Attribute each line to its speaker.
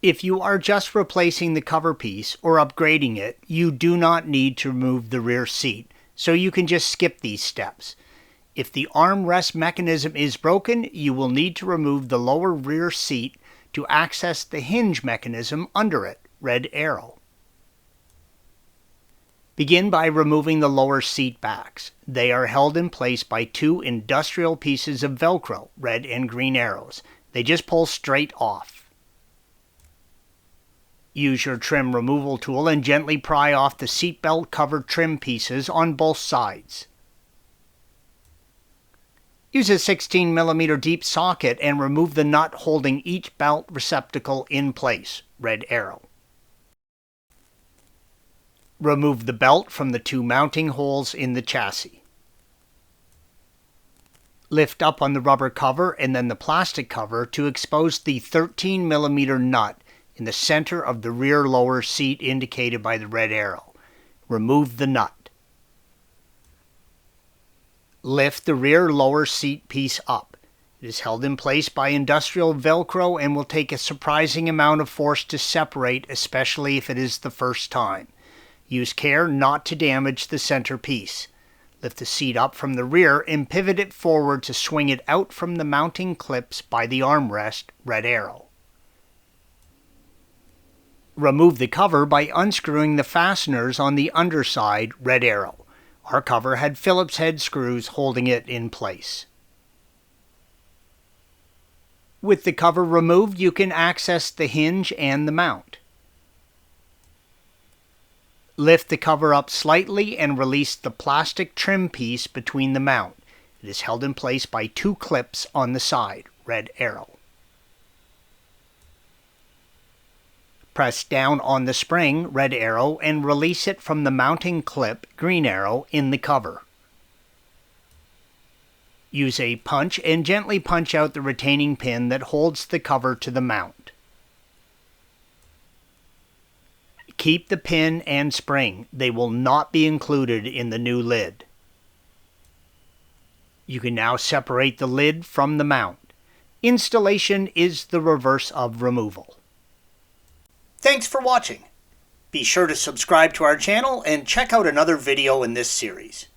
Speaker 1: If you are just replacing the cover piece or upgrading it, you do not need to remove the rear seat, so you can just skip these steps. If the armrest mechanism is broken, you will need to remove the lower rear seat to access the hinge mechanism under it, red arrow. Begin by removing the lower seat backs. They are held in place by two industrial pieces of Velcro, red and green arrows. They just pull straight off. Use your trim removal tool and gently pry off the seatbelt cover trim pieces on both sides. Use a 16mm deep socket and remove the nut holding each belt receptacle in place, red arrow. Remove the belt from the two mounting holes in the chassis. Lift up on the rubber cover and then the plastic cover to expose the 13mm nut in the center of the rear lower seat indicated by the red arrow. Remove the nut. Lift the rear lower seat piece up. It is held in place by industrial Velcro and will take a surprising amount of force to separate, especially if it is the first time. Use care not to damage the center piece. Lift the seat up from the rear and pivot it forward to swing it out from the mounting clips by the armrest, red arrow. Remove the cover by unscrewing the fasteners on the underside, red arrow. Our cover had Phillips head screws holding it in place. With the cover removed, you can access the hinge and the mount. Lift the cover up slightly and release the plastic trim piece between the mount. It is held in place by two clips on the side, red arrow. Press down on the spring, red arrow, and release it from the mounting clip, green arrow, in the cover. Use a punch and gently punch out the retaining pin that holds the cover to the mount. Keep the pin and spring. They will not be included in the new lid. You can now separate the lid from the mount. Installation is the reverse of removal. Thanks for watching. Be sure to subscribe to our channel and check out another video in this series.